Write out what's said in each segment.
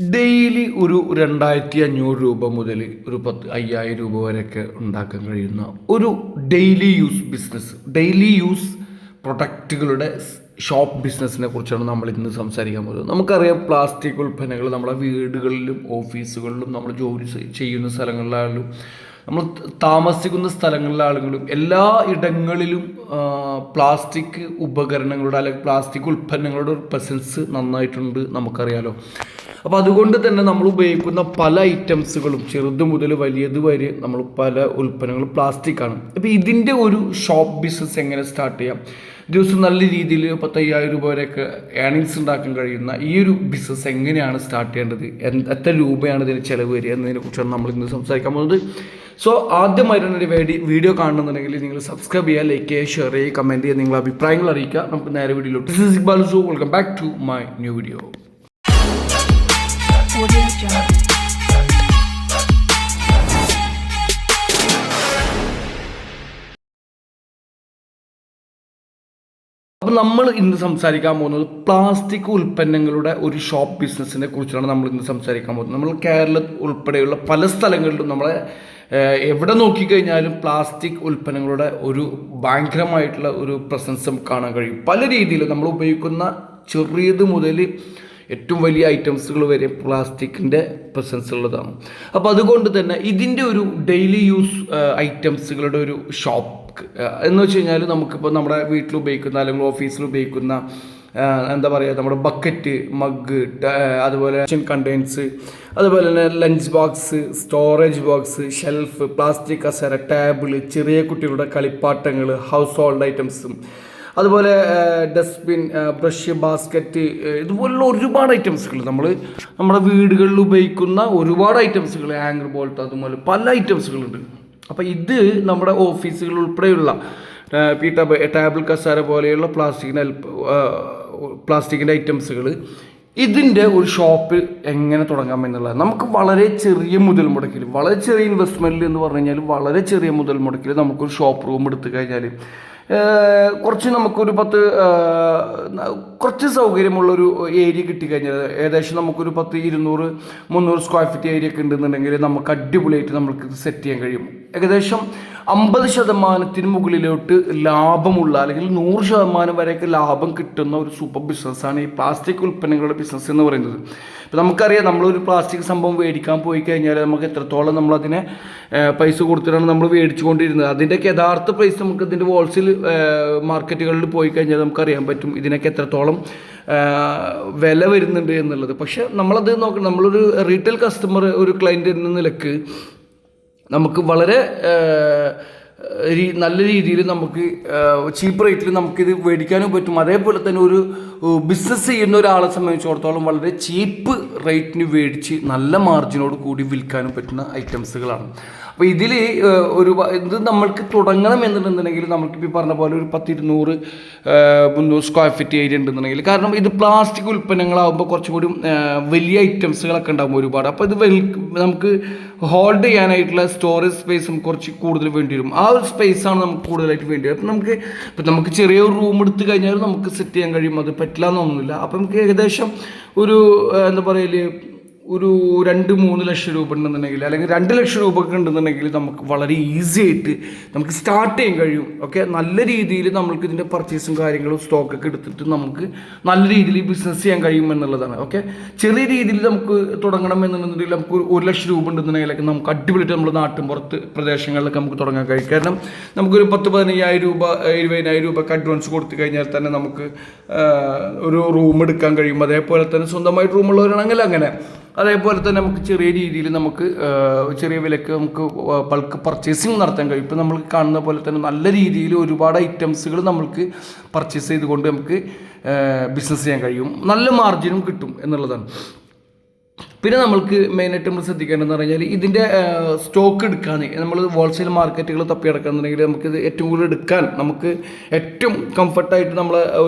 Daily ഒരു 2500 രൂപ മുതൽ ഒരു 5000 രൂപ വരെയൊക്കെ ഉണ്ടാക്കാൻ കഴിയുന്ന ഒരു daily use business, daily use പ്രൊഡക്റ്റുകളുടെ ഷോപ്പ് ബിസിനസ്സിനെ കുറിച്ചാണ് നമ്മൾ ഇന്ന് സംസാരിക്കാൻ പോകുന്നത്. നമുക്കറിയാം, പ്ലാസ്റ്റിക് ഉൽപ്പന്നങ്ങൾ നമ്മുടെ വീടുകളിലും ഓഫീസുകളിലും നമ്മൾ ജോലി ചെയ്യുന്ന സ്ഥലങ്ങളിലായാലും നമ്മൾ താമസിക്കുന്ന സ്ഥലങ്ങളിലാണെങ്കിലും എല്ലാ ഇടങ്ങളിലും പ്ലാസ്റ്റിക് ഉപകരണങ്ങളുടെ അല്ലെങ്കിൽ പ്ലാസ്റ്റിക് ഉൽപ്പന്നങ്ങളുടെ ഒരു പ്രസൻസ് നന്നായിട്ടുണ്ട്, നമുക്കറിയാലോ. അപ്പോൾ അതുകൊണ്ട് തന്നെ നമ്മൾ ഉപയോഗിക്കുന്ന പല ഐറ്റംസുകളും ചെറുത് മുതൽ വലിയത് വരെ നമ്മൾ പല ഉൽപ്പന്നങ്ങളും പ്ലാസ്റ്റിക്കാണ്. അപ്പോൾ ഇതിൻ്റെ ഒരു ഷോപ്പ് ബിസിനസ് എങ്ങനെ സ്റ്റാർട്ട് ചെയ്യാം, ദിവസം നല്ല രീതിയിൽ 10,000 രൂപ വരെയൊക്കെ ഏണിങ്സ് ഉണ്ടാക്കാൻ കഴിയുന്ന ഈ ഒരു ബിസിനസ് എങ്ങനെയാണ് സ്റ്റാർട്ട് ചെയ്യേണ്ടത്, എത്ര രൂപയാണ് ഇതിന് ചിലവ് വരിക എന്നതിനെ കുറിച്ചാണ് നമ്മൾ ഇന്ന് സംസാരിക്കാൻ പോകുന്നത്. സോ ആദ്യമായിട്ടാണ് ഒരു വീഡിയോ കാണുന്നുണ്ടെങ്കിൽ നിങ്ങൾ സബ്സ്ക്രൈബ് ചെയ്യുക, ലൈക്ക് ചെയ്യുക, ഷെയർ ചെയ്യുക, കമൻറ്റ് ചെയ്യുക, നിങ്ങളുടെ അഭിപ്രായങ്ങൾ അറിയിക്കുക. നമുക്ക് നേരെ വീഡിയോയിലോട്ട്. This is Iqbal. So welcome back to my new video. അപ്പോൾ നമ്മൾ ഇന്ന് സംസാരിക്കാൻ പോകുന്നത് പ്ലാസ്റ്റിക് ഉൽപ്പന്നങ്ങളുടെ ഒരു ഷോപ്പ് ബിസിനസ്സിനെ കുറിച്ചാണ് നമ്മൾ ഇന്ന് സംസാരിക്കാൻ പോകുന്നത്. നമ്മൾ കേരളം ഉൾപ്പെടെയുള്ള പല സ്ഥലങ്ങളിലും നമ്മളെ എവിടെ നോക്കിക്കഴിഞ്ഞാലും പ്ലാസ്റ്റിക് ഉൽപ്പന്നങ്ങളുടെ ഒരു ഭയങ്കരമായിട്ടുള്ള ഒരു പ്രസൻസ് കാണാൻ കഴിയും. പല രീതിയിൽ നമ്മൾ ഉപയോഗിക്കുന്ന ചെറിയത് മുതൽ ഏറ്റവും വലിയ ഐറ്റംസുകൾ വരെ പ്ലാസ്റ്റിക്കിൻ്റെ പ്രസൻസ് ഉള്ളതാണ്. അപ്പോൾ അതുകൊണ്ട് തന്നെ ഇതിൻ്റെ ഒരു ഡെയിലി യൂസ് ഐറ്റംസുകളുടെ ഒരു ഷോപ്പ് എന്ന് വെച്ച് കഴിഞ്ഞാൽ നമുക്കിപ്പോൾ നമ്മുടെ വീട്ടിൽ ഉപയോഗിക്കുന്ന അല്ലെങ്കിൽ ഓഫീസിൽ ഉപയോഗിക്കുന്ന എന്താ പറയുക, നമ്മുടെ ബക്കറ്റ്, മഗ്, അതുപോലെ കിച്ചൺ കണ്ടെയ്നേഴ്സ്, അതുപോലെ തന്നെ lunch box, storage box, shelf, plastic കസേര, ടേബിൾ, ചെറിയ കുട്ടികളുടെ കളിപ്പാട്ടങ്ങൾ, ഹൗസ് ഹോൾഡ് ഐറ്റംസും, അതുപോലെ ഡസ്റ്റ്ബിൻ, ബ്രഷ്, ബാസ്ക്കറ്റ്, ഇതുപോലുള്ള ഒരുപാട് ഐറ്റംസുകൾ നമ്മുടെ വീടുകളിൽ ഉപയോഗിക്കുന്ന ഒരുപാട് ഐറ്റംസുകൾ, ഹാങ്ങർ ബോൾട്ട്, അതുപോലെ പല ഐറ്റംസുകളുണ്ട്. അപ്പോൾ ഇത് നമ്മുടെ ഓഫീസുകൾ ഉൾപ്പെടെയുള്ള ടേബിൾ കസേര പോലെയുള്ള പ്ലാസ്റ്റിക്കിൻ്റെ ഐറ്റംസുകൾ, ഇതിൻ്റെ ഒരു ഷോപ്പ് എങ്ങനെ തുടങ്ങാം എന്നുള്ളത് നമുക്ക് വളരെ ചെറിയ മുതൽ മുടക്കിൽ, വളരെ ചെറിയ ഇൻവെസ്റ്റ്മെൻറ്റിൽ എന്ന് പറഞ്ഞു കഴിഞ്ഞാൽ വളരെ ചെറിയ മുതൽ മുടക്കിൽ നമുക്കൊരു ഷോപ്പ് റൂം എടുത്തു കഴിഞ്ഞാൽ കുറച്ച് നമുക്കൊരു കുറച്ച് സൗകര്യമുള്ളൊരു ഏരിയ കിട്ടിക്കഴിഞ്ഞാൽ ഏകദേശം നമുക്കൊരു 200-300 സ്ക്വയർ ഫീറ്റ് ഏരിയ ഒക്കെ ഉണ്ടെന്നുണ്ടെങ്കിൽ നമുക്ക് അടിപൊളിയായിട്ട് നമുക്ക് സെറ്റ് ചെയ്യാൻ കഴിയും. ഏകദേശം 50% മുകളിലോട്ട് ലാഭമുള്ള അല്ലെങ്കിൽ 100% വരെയൊക്കെ ലാഭം കിട്ടുന്ന ഒരു സൂപ്പർ ബിസിനസ്സാണ് ഈ പ്ലാസ്റ്റിക് ഉൽപ്പന്നങ്ങളുടെ ബിസിനസ് എന്ന് പറയുന്നത്. ഇപ്പോൾ നമുക്കറിയാം, നമ്മളൊരു പ്ലാസ്റ്റിക് സംഭവം മേടിക്കാൻ പോയി കഴിഞ്ഞാൽ നമുക്ക് എത്രത്തോളം നമ്മളതിനെ പൈസ കൊടുത്തിട്ടാണ് നമ്മൾ മേടിച്ചു കൊണ്ടിരുന്നത്. അതിൻ്റെയൊക്കെ യഥാർത്ഥ പ്രൈസ് നമുക്ക് ഇതിൻ്റെ ഹോൾസെയിൽ മാർക്കറ്റുകളിൽ പോയി കഴിഞ്ഞാൽ നമുക്കറിയാൻ പറ്റും ഇതിനൊക്കെ എത്രത്തോളം വില വരുന്നുണ്ട് എന്നുള്ളത്. പക്ഷേ നമ്മളത് നോക്കണം, നമ്മളൊരു റീറ്റെയിൽ കസ്റ്റമർ, ഒരു ക്ലയൻറ്റ് എന്ന നിലക്ക് നമുക്ക് വളരെ നല്ല രീതിയിൽ നമുക്ക് ചീപ്പ് റേറ്റിൽ നമുക്കിത് മേടിക്കാനും പറ്റും. അതേപോലെ തന്നെ ഒരു ബിസിനസ് ചെയ്യുന്ന ഒരാളെ സംബന്ധിച്ചിടത്തോളം വളരെ ചീപ്പ് റേറ്റിന് മേടിച്ച് നല്ല മാർജിനോട് കൂടി വിൽക്കാനും പറ്റുന്ന ഐറ്റംസുകളാണ്. അപ്പോൾ ഇതിൽ ഇത് നമ്മൾക്ക് തുടങ്ങണം എന്നുണ്ടെന്നുണ്ടെങ്കിൽ നമുക്കിപ്പോൾ പറഞ്ഞ പോലെ ഒരു 200-300 സ്ക്വയർ ഫീറ്റ് ഏരിയ ഉണ്ടെന്നുണ്ടെങ്കിൽ, കാരണം ഇത് പ്ലാസ്റ്റിക് ഉൽപ്പന്നങ്ങളാകുമ്പോൾ കുറച്ചും കൂടി വലിയ ഐറ്റംസുകളൊക്കെ ഉണ്ടാകും ഒരുപാട്. അപ്പോൾ ഇത് നമുക്ക് ഹോൾഡ് ചെയ്യാനായിട്ടുള്ള സ്റ്റോറേജ് സ്പേസും കുറച്ച് കൂടുതൽ വേണ്ടി വരും. ആ ഒരു സ്പേസാണ് നമുക്ക് കൂടുതലായിട്ട് വേണ്ടി വരും. അപ്പോൾ നമുക്ക് ചെറിയ ഒരു റൂം എടുത്ത് കഴിഞ്ഞാൽ നമുക്ക് സെറ്റ് ചെയ്യാൻ കഴിയും, അത് പറ്റില്ല എന്നൊന്നുമില്ല. അപ്പോൾ നമുക്ക് ഏകദേശം ഒരു എന്താ പറയല്, ഒരു 2-3 ലക്ഷം രൂപ ഉണ്ടെന്നുണ്ടെങ്കിൽ അല്ലെങ്കിൽ 2 ലക്ഷം രൂപ ഒക്കെ ഉണ്ടെന്നുണ്ടെങ്കിൽ നമുക്ക് വളരെ ഈസി ആയിട്ട് നമുക്ക് സ്റ്റാർട്ട് ചെയ്യാൻ കഴിയും. ഓക്കെ, നല്ല രീതിയിൽ നമ്മൾക്ക് ഇതിൻ്റെ പർച്ചേസും കാര്യങ്ങളും സ്റ്റോക്കൊക്കെ എടുത്തിട്ട് നമുക്ക് നല്ല രീതിയിൽ ബിസിനസ് ചെയ്യാൻ കഴിയും എന്നുള്ളതാണ്. ഓക്കെ, ചെറിയ രീതിയിൽ നമുക്ക് തുടങ്ങണം എന്നുണ്ടെന്നുണ്ടെങ്കിൽ നമുക്ക് 1 ലക്ഷം രൂപ ഉണ്ടെന്നുണ്ടെങ്കിലൊക്കെ നമുക്ക് അടിപൊളിയായിട്ട് നമ്മുടെ നാട്ടിൻ പുറത്ത് പ്രദേശങ്ങളിലൊക്കെ നമുക്ക് തുടങ്ങാൻ കഴിയും. കാരണം നമുക്കൊരു 10-15,000 രൂപ 20,000 രൂപയൊക്കെ അഡ്വാൻസ് കൊടുത്തു കഴിഞ്ഞാൽ തന്നെ നമുക്ക് ഒരു റൂം എടുക്കാൻ കഴിയും. അതേപോലെ തന്നെ സ്വന്തമായിട്ട് റൂമുള്ളവരാണെങ്കിൽ അങ്ങനെ, അതേപോലെ തന്നെ നമുക്ക് ചെറിയ രീതിയിൽ നമുക്ക് ചെറിയ വിലക്ക് നമുക്ക് ബൾക്ക് പർച്ചേസിങ് നടത്താൻ കഴിയും. ഇപ്പോൾ നമ്മൾ കാണുന്ന പോലെ തന്നെ നല്ല രീതിയിൽ ഒരുപാട് ഐറ്റംസുകൾ നമ്മൾക്ക് പർച്ചേസ് ചെയ്തുകൊണ്ട് നമുക്ക് ബിസിനസ് ചെയ്യാൻ കഴിയും, നല്ല മാർജിനും കിട്ടും എന്നുള്ളതാണ്. പിന്നെ നമ്മൾക്ക് മെയിനായിട്ട് നമ്മൾ ശ്രദ്ധിക്കേണ്ടതെന്ന് പറഞ്ഞാൽ ഇതിൻ്റെ സ്റ്റോക്ക് എടുക്കാൻ നമ്മൾ ഹോൾസെയിൽ മാർക്കറ്റുകൾ തപ്പി കിടക്കുകയാണെന്നുണ്ടെങ്കിൽ നമുക്കിത് ഏറ്റവും കൂടുതൽ എടുക്കാൻ നമുക്ക് ഏറ്റവും കംഫർട്ടായിട്ട് നമ്മൾ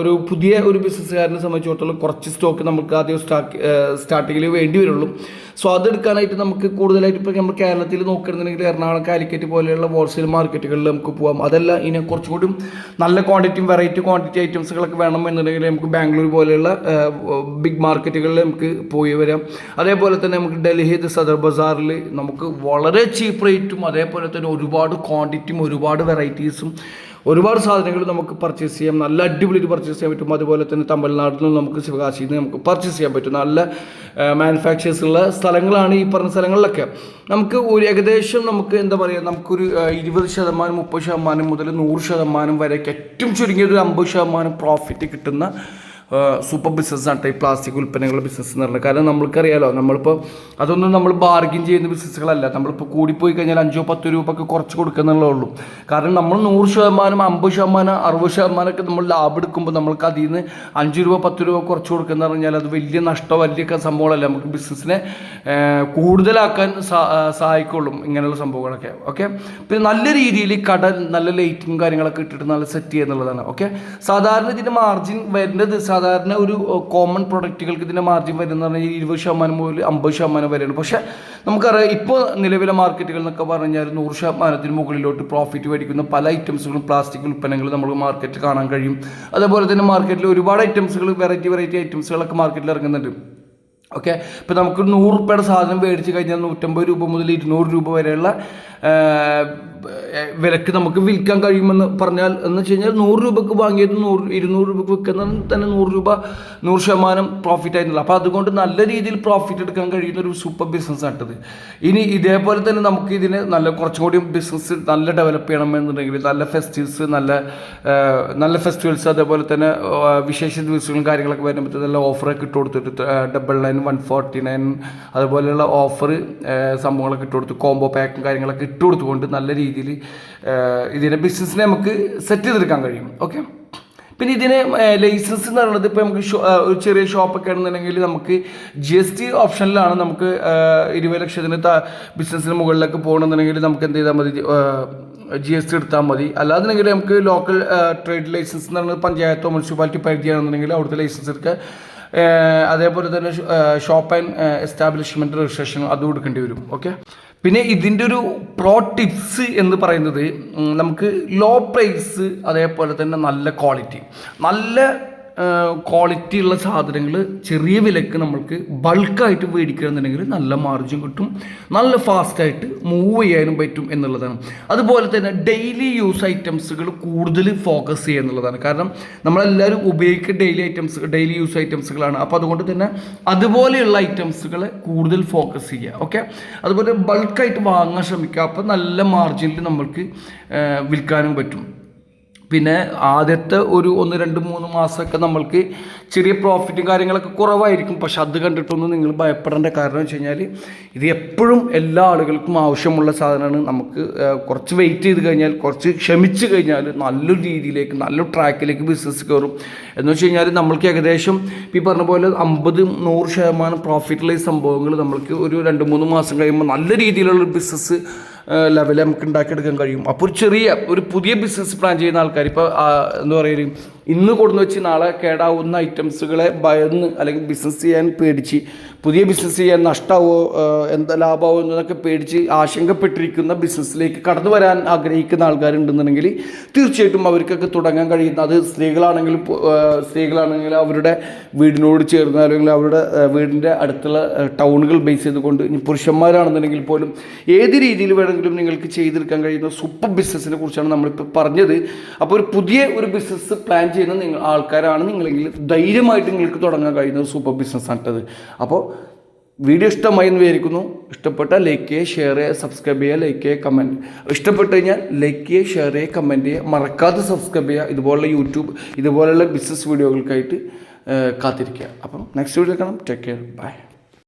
പുതിയ ഒരു ബിസിനസ്സുകാരനെ സംബന്ധിച്ചിടത്തോളം കുറച്ച് സ്റ്റോക്ക് നമുക്ക് ആദ്യം സ്റ്റാർട്ടിങ്ങിൽ വേണ്ടി വരുള്ളൂ. സോ അതെടുക്കാനായിട്ട് നമുക്ക് കൂടുതലായിട്ട് ഇപ്പോൾ നമ്മൾ കേരളത്തിൽ നോക്കുകയാണെന്നുണ്ടെങ്കിൽ എറണാകുളം, കാലിക്കറ്റ് പോലെയുള്ള ഹോൾസെയിൽ മാർക്കറ്റുകളിൽ നമുക്ക് പോകാം. അതല്ല, ഇതിനെ കുറച്ചുകൂടി നല്ല ക്വാണ്ടിറ്റി ഐറ്റംസുകളൊക്കെ വേണം എന്നുണ്ടെങ്കിൽ നമുക്ക് ബാംഗ്ലൂർ പോലെയുള്ള ബിഗ് മാർക്കറ്റുകളിൽ നമുക്ക് പോയി വരാം. അതേപോലെ അതേപോലെ തന്നെ നമുക്ക് ഡൽഹി സദർ ബസാറിൽ നമുക്ക് വളരെ ചീപ്പ് റേറ്റും അതേപോലെ തന്നെ ഒരുപാട് ക്വാണ്ടിറ്റിയും ഒരുപാട് വെറൈറ്റീസും ഒരുപാട് സാധനങ്ങൾ നമുക്ക് പർച്ചേസ് ചെയ്യാം. നല്ല അടിപൊളിയായിട്ട് പർച്ചേസ് ചെയ്യാൻ പറ്റും. അതുപോലെ തന്നെ തമിഴ്നാട്ടിൽ നിന്ന് നമുക്ക് ശിവകാശിയിൽ നിന്ന് നമുക്ക് പർച്ചേസ് ചെയ്യാൻ പറ്റും. നല്ല മാനുഫാക്ചേഴ്സ് ഉള്ള സ്ഥലങ്ങളാണ് ഈ പറഞ്ഞ സ്ഥലങ്ങളിലൊക്കെ. നമുക്ക് ഒരു ഏകദേശം നമുക്ക് എന്താ പറയുക, നമുക്കൊരു 20%, 30% മുതൽ 100% വരെയൊക്കെ ഏറ്റവും ചുരുങ്ങിയൊരു 50% പ്രോഫിറ്റ് കിട്ടുന്ന സൂപ്പർ ബിസിനസ്സാണ് ഈ പ്ലാസ്റ്റിക് ഉൽപ്പന്നങ്ങളുടെ ബിസിനസ് എന്ന് പറയുന്നത്. കാരണം നമ്മൾക്കറിയാലോ, നമ്മളിപ്പോൾ അതൊന്നും നമ്മൾ ബാർഗിൻ ചെയ്യുന്ന ബിസിനസ്സുകളല്ല. നമ്മളിപ്പോൾ കൂടിപ്പോയി കഴിഞ്ഞാൽ 5-10 രൂപയൊക്കെ കുറച്ച് കൊടുക്കുന്നുള്ളേ ഉള്ളൂ. കാരണം നമ്മൾ 100%, 50%, 60% ഒക്കെ നമ്മൾ ലാഭം എടുക്കുമ്പോൾ നമ്മൾക്ക് അതിൽ നിന്ന് 5 രൂപ 10 രൂപ കുറച്ച് കൊടുക്കുന്ന പറഞ്ഞാൽ അത് വലിയ നഷ്ടം, വലിയ സംഭവങ്ങളല്ല. നമുക്ക് ബിസിനസ്സിനെ കൂടുതലാക്കാൻ സഹായിക്കുള്ളൂ ഇങ്ങനെയുള്ള സംഭവങ്ങളൊക്കെ. ഓക്കെ, പിന്നെ നല്ല രീതിയിൽ കട നല്ല ലൈറ്റിങ് കാര്യങ്ങളൊക്കെ ഇട്ടിട്ട് നല്ല സെറ്റ് ചെയ്യുക എന്നുള്ളതാണ്. ഓക്കെ, സാധാരണ ഇതിൻ്റെ മാർജിൻ വരുന്നത് സാധാരണ ഒരു കോമൺ പ്രൊഡക്റ്റുകൾക്ക് ഇതിൻ്റെ മാർജിൻ വരുന്നത് പറഞ്ഞാൽ 20% മുതൽ 50% വരെയാണ്. പക്ഷേ നമുക്കറിയാം ഇപ്പോൾ നിലവിലെ മാർക്കറ്റുകൾ എന്നൊക്കെ പറഞ്ഞാൽ 100% മുകളിലോട്ട് പ്രോഫിറ്റ് മേടിക്കുന്ന പല ഐറ്റംസുകളും പ്ലാസ്റ്റിക് ഉൽപ്പന്നങ്ങൾ നമുക്ക് മാർക്കറ്റിൽ കാണാൻ കഴിയും. അതേപോലെ തന്നെ മാർക്കറ്റിൽ ഒരുപാട് ഐറ്റംസുകൾ വെറൈറ്റി ഐറ്റംസുകളൊക്കെ മാർക്കറ്റിൽ ഇറങ്ങുന്നുണ്ട്. ഓക്കെ, ഇപ്പോൾ നമുക്ക് 100 രൂപയുടെ സാധനം മേടിച്ച് കഴിഞ്ഞാൽ 150 രൂപ മുതൽ 200 രൂപ വരെയുള്ള വിലക്ക് നമുക്ക് വിൽക്കാൻ കഴിയുമെന്ന് പറഞ്ഞാൽ എന്ന് വെച്ച് കഴിഞ്ഞാൽ 100 രൂപക്ക് വാങ്ങിയത് 200 രൂപക്ക് വിൽക്കുന്ന തന്നെ 100% പ്രോഫിറ്റ് ആയിരുന്നില്ല. അപ്പോൾ അതുകൊണ്ട് നല്ല രീതിയിൽ പ്രോഫിറ്റ് എടുക്കാൻ കഴിയുന്ന ഒരു സൂപ്പർ ബിസിനസ് ആട്ടത്. ഇനി ഇതേപോലെ തന്നെ നമുക്ക് ഇതിനെ കുറച്ചും കൂടി ബിസിനസ് നല്ല ഡെവലപ്പ് ചെയ്യണമെന്നുണ്ടെങ്കിൽ നല്ല ഫെസ്റ്റിവൽസ് അതേപോലെ തന്നെ വിശേഷ ദിവസങ്ങളും കാര്യങ്ങളൊക്കെ വരുമ്പോൾ നല്ല ഓഫറൊക്കെ ഇട്ട് കൊടുത്തിട്ട് 99, 149 അതുപോലെയുള്ള ഓഫർ സംഭവങ്ങളൊക്കെ ഇട്ട് കൊടുത്ത് കോംബോ പാക്കും കാര്യങ്ങളൊക്കെ ഇട്ട് കൊടുത്തുകൊണ്ട് നല്ല രീതിയിൽ ഇതിനെ ബിസിനസ്സിനെ നമുക്ക് സെറ്റ് ചെയ്തെടുക്കാൻ കഴിയും. ഓക്കെ, പിന്നെ ഇതിന് ലൈസൻസ് എന്ന് പറയുന്നത് ഇപ്പോൾ നമുക്ക് ഒരു ചെറിയ ഷോപ്പൊക്കെ ആണെന്നുണ്ടെങ്കിൽ നമുക്ക് GST ഓപ്ഷനിലാണ്. നമുക്ക് 20 ലക്ഷത്തിന് ബിസിനസ്സിന് മുകളിലേക്ക് പോകണമെന്നുണ്ടെങ്കിൽ നമുക്ക് എന്ത് ചെയ്താൽ മതി, GST എടുത്താൽ മതി. അല്ലാന്നുണ്ടെങ്കിൽ നമുക്ക് ലോക്കൽ ട്രേഡ് ലൈസൻസ് എന്ന് പറയുന്നത് പഞ്ചായത്തോ മുനിസിപ്പാലിറ്റി പരിധിയാണെന്നുണ്ടെങ്കിൽ അവിടുത്തെ ലൈസൻസ് എടുക്കുക. അതേപോലെ തന്നെ ഷോപ്പ് ആൻഡ് എസ്റ്റാബ്ലിഷ്മെൻറ്റ് രജിസ്ട്രേഷൻ അതും എടുക്കേണ്ടി വരും. ഓക്കെ, പിന്നെ ഇതിൻ്റെ ഒരു പ്രോ ടിപ്സ് എന്ന് പറയുന്നത് നമുക്ക് ലോ പ്രൈസ് അതേപോലെ തന്നെ നല്ല ക്വാളിറ്റി ഉള്ള സാധനങ്ങൾ ചെറിയ വിലക്ക് നമ്മൾക്ക് ബൾക്കായിട്ട് മേടിക്കുകയെന്നുണ്ടെങ്കിൽ നല്ല മാർജിൻ കിട്ടും, നല്ല ഫാസ്റ്റായിട്ട് മൂവ് ചെയ്യാനും പറ്റും എന്നുള്ളതാണ്. അതുപോലെ തന്നെ ഡെയിലി യൂസ് ഐറ്റംസുകൾ കൂടുതൽ ഫോക്കസ് ചെയ്യുക എന്നുള്ളതാണ്. കാരണം നമ്മളെല്ലാവരും ഉപയോഗിക്കുന്ന ഡെയിലി യൂസ് ഐറ്റംസുകളാണ്. അപ്പോൾ അതുകൊണ്ട് തന്നെ അതുപോലെയുള്ള ഐറ്റംസുകളെ കൂടുതൽ ഫോക്കസ് ചെയ്യുക. ഓക്കെ, അതുപോലെ ബൾക്കായിട്ട് വാങ്ങാൻ ശ്രമിക്കുക. അപ്പോൾ നല്ല മാർജിനിൽ നമ്മൾക്ക് വിൽക്കാനും പറ്റും. പിന്നെ ആദ്യത്തെ ഒരു 1, 2, 3 മാസമൊക്കെ നമ്മൾക്ക് ചെറിയ പ്രോഫിറ്റും കാര്യങ്ങളൊക്കെ കുറവായിരിക്കും. പക്ഷെ അത് കണ്ടിട്ടൊന്നും നിങ്ങൾ ഭയപ്പെടേണ്ട. കാരണം വെച്ച് കഴിഞ്ഞാൽ ഇത് എപ്പോഴും എല്ലാ ആളുകൾക്കും ആവശ്യമുള്ള സാധനമാണ്. നമുക്ക് കുറച്ച് വെയിറ്റ് ചെയ്ത് കഴിഞ്ഞാൽ, കുറച്ച് ക്ഷമിച്ച് കഴിഞ്ഞാൽ നല്ലൊരു രീതിയിലേക്ക് നല്ലൊരു ട്രാക്കിലേക്ക് ബിസിനസ് കയറും. എന്ന് വെച്ച് കഴിഞ്ഞാൽ നമ്മൾക്ക് ഏകദേശം ഈ പറഞ്ഞ പോലെ 50-100% പ്രോഫിറ്റുള്ള ഈ സംഭവങ്ങൾ നമ്മൾക്ക് ഒരു 2-3 മാസം കഴിയുമ്പോൾ നല്ല രീതിയിലുള്ള ബിസിനസ് ലെവൽ നമുക്ക് ഉണ്ടാക്കിയെടുക്കാൻ കഴിയും. അപ്പോൾ ഒരു പുതിയ ബിസിനസ് പ്ലാൻ ചെയ്യുന്ന ആൾക്കാർ ഇപ്പോൾ എന്താ പറയുക, ഇന്ന് കൊടുന്ന് വെച്ച് നാളെ കേടാവുന്ന ഐറ്റംസുകളെ ഭയന്ന് അല്ലെങ്കിൽ ബിസിനസ് ചെയ്യാൻ പേടിച്ച് പുതിയ ബിസിനസ് ചെയ്യാൻ നഷ്ടമാവോ എന്താ ലാഭമാവോ എന്നതൊക്കെ പേടിച്ച് ആശങ്കപ്പെട്ടിരിക്കുന്ന ബിസിനസ്സിലേക്ക് കടന്നു വരാൻ ആഗ്രഹിക്കുന്ന ആൾക്കാരുണ്ടെന്നുണ്ടെങ്കിൽ തീർച്ചയായിട്ടും അവർക്കൊക്കെ തുടങ്ങാൻ കഴിയുന്ന, അത് സ്ത്രീകളാണെങ്കിൽ അവരുടെ വീടിനോട് ചേർന്ന് അല്ലെങ്കിൽ അവരുടെ വീടിൻ്റെ അടുത്തുള്ള ടൗണുകൾ ബേസ് ചെയ്തുകൊണ്ട്, ഇനി പുരുഷന്മാരാണെന്നുണ്ടെങ്കിൽ പോലും ഏത് രീതിയിൽ വേണമെങ്കിലും നിങ്ങൾക്ക് ചെയ്തെടുക്കാൻ കഴിയുന്ന സൂപ്പർ ബിസിനസ്സിനെ കുറിച്ചാണ് നമ്മളിപ്പോൾ പറഞ്ഞത്. അപ്പോൾ ഒരു പുതിയ ഒരു ബിസിനസ് പ്ലാൻ ചെയ്യുന്ന ആൾക്കാരാണ് നിങ്ങളെങ്കിൽ ധൈര്യമായിട്ട് നിങ്ങൾക്ക് തുടങ്ങാൻ കഴിയുന്ന സൂപ്പർ ബിസിനസ്സാണിട്ടത്. അപ്പോൾ വീഡിയോ ഇഷ്ടമായി എന്ന് വിചാരിക്കുന്നു. ഇഷ്ടപ്പെട്ടാൽ ലൈക്ക് ചെയ്യുക, ഷെയർ ചെയ്യുക, സബ്സ്ക്രൈബ് ചെയ്യുക, ലൈക്ക് ചെയ്യുക, കമൻറ്റ്. ഇഷ്ടപ്പെട്ട് കഴിഞ്ഞാൽ ലൈക്ക് ചെയ്യുക, ഷെയർ ചെയ്യുക, കമൻറ്റ് ചെയ്യുക, മറക്കാതെ സബ്സ്ക്രൈബ് ചെയ്യുക. ഇതുപോലുള്ള ബിസിനസ് വീഡിയോകൾക്കായിട്ട് കാത്തിരിക്കുക. അപ്പം നെക്സ്റ്റ് വീഡിയോ കാണാം. Take care, by.